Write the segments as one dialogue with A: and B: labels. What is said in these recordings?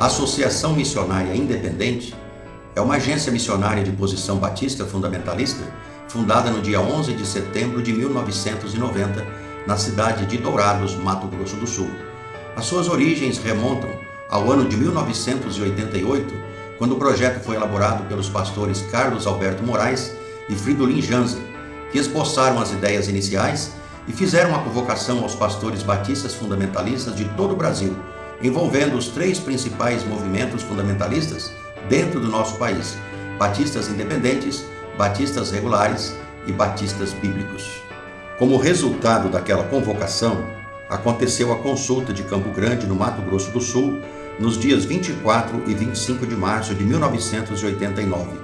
A: A Associação Missionária Independente é uma agência missionária de posição batista fundamentalista, fundada no dia 11 de setembro de 1990, na cidade de Dourados, Mato Grosso do Sul. As suas origens remontam ao ano de 1988, quando o projeto foi elaborado pelos pastores Carlos Alberto Moraes e Fridolin Jansen, que esboçaram as ideias iniciais e fizeram a convocação aos pastores batistas fundamentalistas de todo o Brasil, envolvendo os três principais movimentos fundamentalistas dentro do nosso país: batistas independentes, batistas regulares e batistas bíblicos. Como resultado daquela convocação, aconteceu a consulta de Campo Grande, no Mato Grosso do Sul, nos dias 24 e 25 de março de 1989.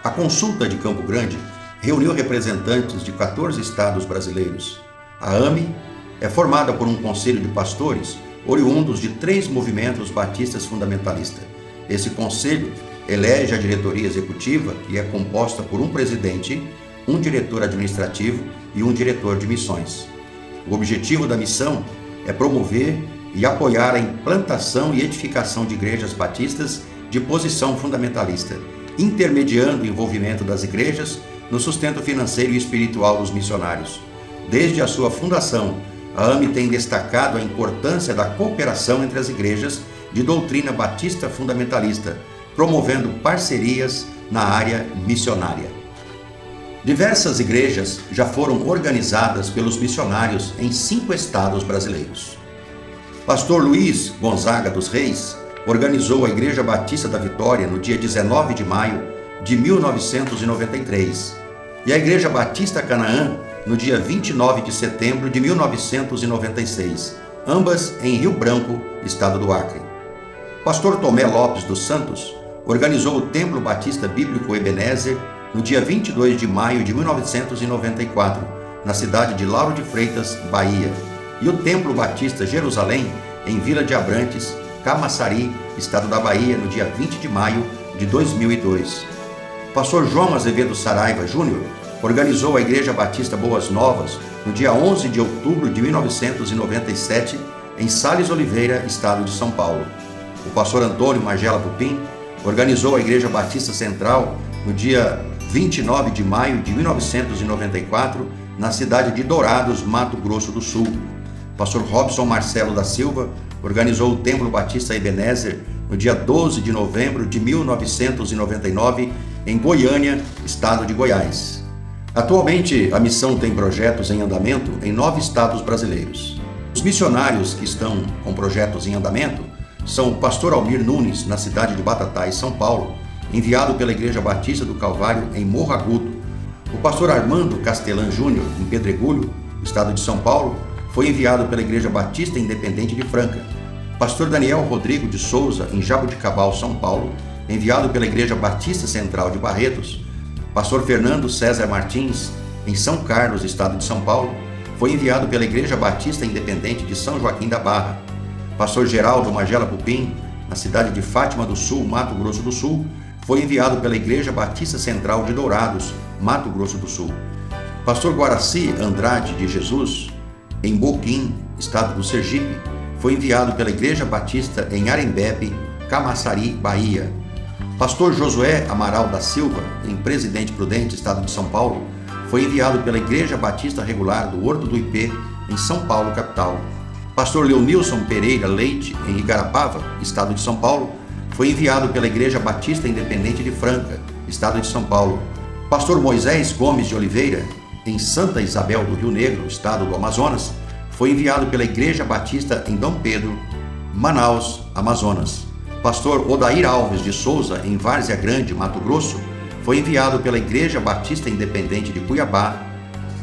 A: A consulta de Campo Grande reuniu representantes de 14 estados brasileiros. A AME é formada por um conselho de pastores oriundos de 3 movimentos batistas fundamentalistas. Esse conselho elege a diretoria executiva, que é composta por um presidente, um diretor administrativo e um diretor de missões. O objetivo da missão é promover e apoiar a implantação e edificação de igrejas batistas de posição fundamentalista, intermediando o envolvimento das igrejas no sustento financeiro e espiritual dos missionários. Desde a sua fundação, a AME tem destacado a importância da cooperação entre as igrejas de doutrina batista fundamentalista, promovendo parcerias na área missionária. Diversas igrejas já foram organizadas pelos missionários em 5 estados brasileiros. Pastor Luiz Gonzaga dos Reis organizou a Igreja Batista da Vitória no dia 19 de maio de 1993 e a Igreja Batista Canaã no dia 29 de setembro de 1996, ambas em Rio Branco, estado do Acre. Pastor Tomé Lopes dos Santos organizou o Templo Batista Bíblico Ebenezer no dia 22 de maio de 1994, na cidade de Lauro de Freitas, Bahia, e o Templo Batista Jerusalém, em Vila de Abrantes, Camaçari, estado da Bahia, no dia 20 de maio de 2002. Pastor João Azevedo Saraiva Júnior organizou a Igreja Batista Boas Novas no dia 11 de outubro de 1997, em Sales Oliveira, estado de São Paulo. O pastor Antônio Magela Pupim organizou a Igreja Batista Central no dia 29 de maio de 1994, na cidade de Dourados, Mato Grosso do Sul. Pastor Robson Marcelo da Silva organizou o Templo Batista Ebenezer no dia 12 de novembro de 1999, em Goiânia, estado de Goiás. Atualmente, a missão tem projetos em andamento em 9 estados brasileiros. Os missionários que estão com projetos em andamento são o pastor Almir Nunes, na cidade de Batatais, São Paulo, enviado pela Igreja Batista do Calvário, em Morro Agudo. O pastor Armando Castelã Júnior, em Pedregulho, estado de São Paulo, foi enviado pela Igreja Batista Independente de Franca. Pastor Daniel Rodrigo de Souza, em Jaboticabal, São Paulo, enviado pela Igreja Batista Central de Barretos. Pastor Fernando César Martins, em São Carlos, estado de São Paulo, foi enviado pela Igreja Batista Independente de São Joaquim da Barra. Pastor Geraldo Magela Pupim, na cidade de Fátima do Sul, Mato Grosso do Sul, foi enviado pela Igreja Batista Central de Dourados, Mato Grosso do Sul. Pastor Guaraci Andrade de Jesus, em Boquim, estado do Sergipe, foi enviado pela Igreja Batista em Arembepe, Camaçari, Bahia. Pastor Josué Amaral da Silva, em Presidente Prudente, estado de São Paulo, foi enviado pela Igreja Batista Regular do Horto do Ipê, em São Paulo, capital. Pastor Leonilson Pereira Leite, em Igarapava, estado de São Paulo, foi enviado pela Igreja Batista Independente de Franca, estado de São Paulo. Pastor Moisés Gomes de Oliveira, em Santa Isabel do Rio Negro, estado do Amazonas, foi enviado pela Igreja Batista em Dom Pedro, Manaus, Amazonas. Pastor Odair Alves de Souza, em Várzea Grande, Mato Grosso, foi enviado pela Igreja Batista Independente de Cuiabá.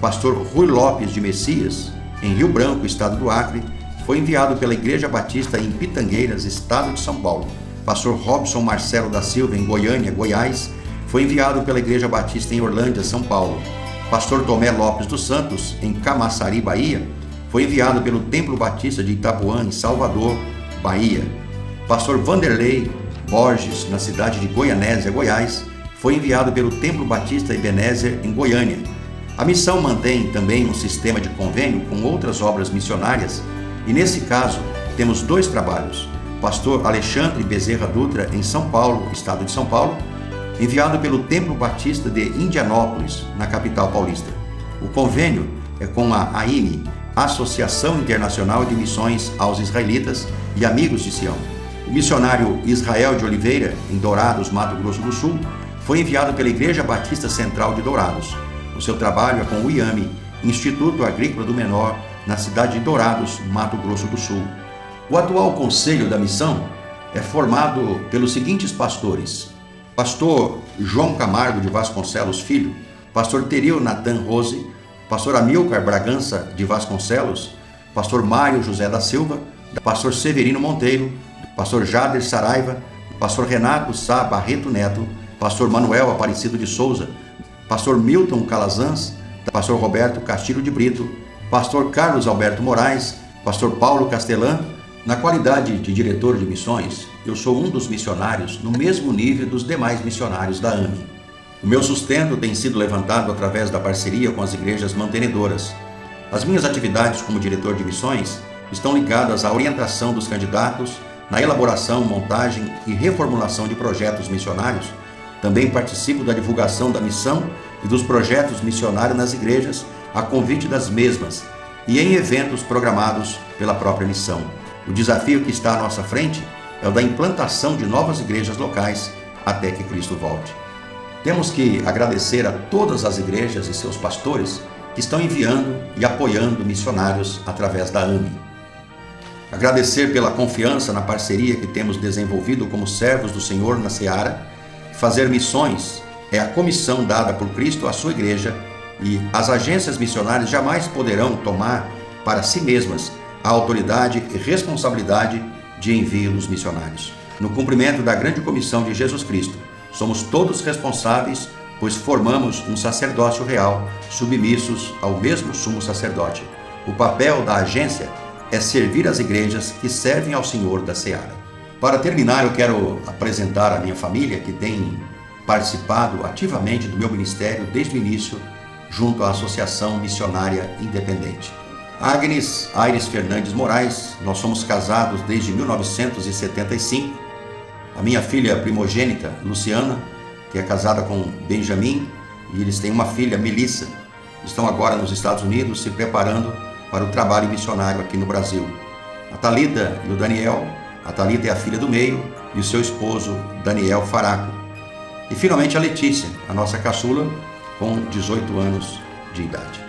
A: Pastor Rui Lopes de Messias, em Rio Branco, estado do Acre, foi enviado pela Igreja Batista em Pitangueiras, estado de São Paulo. Pastor Robson Marcelo da Silva, em Goiânia, Goiás, foi enviado pela Igreja Batista em Orlândia, São Paulo. Pastor Tomé Lopes dos Santos, em Camaçari, Bahia, foi enviado pelo Templo Batista de Itapuã, em Salvador, Bahia. Pastor Vanderlei Borges, na cidade de Goianésia, Goiás, foi enviado pelo Templo Batista Ebenezer, em Goiânia. A missão mantém também um sistema de convênio com outras obras missionárias e, nesse caso, temos 2 trabalhos. pastor Alexandre Bezerra Dutra, em São Paulo, estado de São Paulo, enviado pelo Templo Batista de Indianópolis, na capital paulista. O convênio é com a AIME, Associação Internacional de Missões aos Israelitas e Amigos de Sião. O missionário Israel de Oliveira, em Dourados, Mato Grosso do Sul, foi enviado pela Igreja Batista Central de Dourados. O seu trabalho é com o IAME, Instituto Agrícola do Menor, na cidade de Dourados, Mato Grosso do Sul. O atual Conselho da Missão é formado pelos seguintes pastores: pastor João Camargo de Vasconcelos Filho, pastor Teril Natan Rose, pastor Amilcar Bragança de Vasconcelos, pastor Mário José da Silva, pastor Severino Monteiro, pastor Jader Saraiva, pastor Renato Sá Barreto Neto, pastor Manuel Aparecido de Souza, pastor Milton Calazans, pastor Roberto Castilho de Brito, pastor Carlos Alberto Moraes, pastor Paulo Castelã. Na qualidade de diretor de missões, eu sou um dos missionários no mesmo nível dos demais missionários da AME. O meu sustento tem sido levantado através da parceria com as igrejas mantenedoras. As minhas atividades como diretor de missões estão ligadas à orientação dos candidatos, na elaboração, montagem e reformulação de projetos missionários. Também participo da divulgação da missão e dos projetos missionários nas igrejas, a convite das mesmas e em eventos programados pela própria missão. O desafio que está à nossa frente é o da implantação de novas igrejas locais até que Cristo volte. Temos que agradecer a todas as igrejas e seus pastores que estão enviando e apoiando missionários através da AME. Agradecer pela confiança na parceria que temos desenvolvido como servos do Senhor na Seara. Fazer missões é a comissão dada por Cristo à sua igreja e as agências missionárias jamais poderão tomar para si mesmas a autoridade e responsabilidade de envio dos missionários. No cumprimento da grande comissão de Jesus Cristo, somos todos responsáveis, pois formamos um sacerdócio real, submissos ao mesmo sumo sacerdote. O papel da agência é servir as igrejas que servem ao Senhor da Seara. Para terminar, eu quero apresentar a minha família, que tem participado ativamente do meu ministério desde o início, junto à Associação Missionária Independente. Agnes Aires Fernandes Moraes, nós somos casados desde 1975. A minha filha primogênita, Luciana, que é casada com Benjamin, e eles têm uma filha, Melissa. Estão agora nos Estados Unidos se preparando para o trabalho missionário aqui no Brasil. A Thalita e o Daniel. A Thalita é a filha do meio e o seu esposo, Daniel Faraco. E finalmente a Letícia, a nossa caçula, com 18 anos de idade.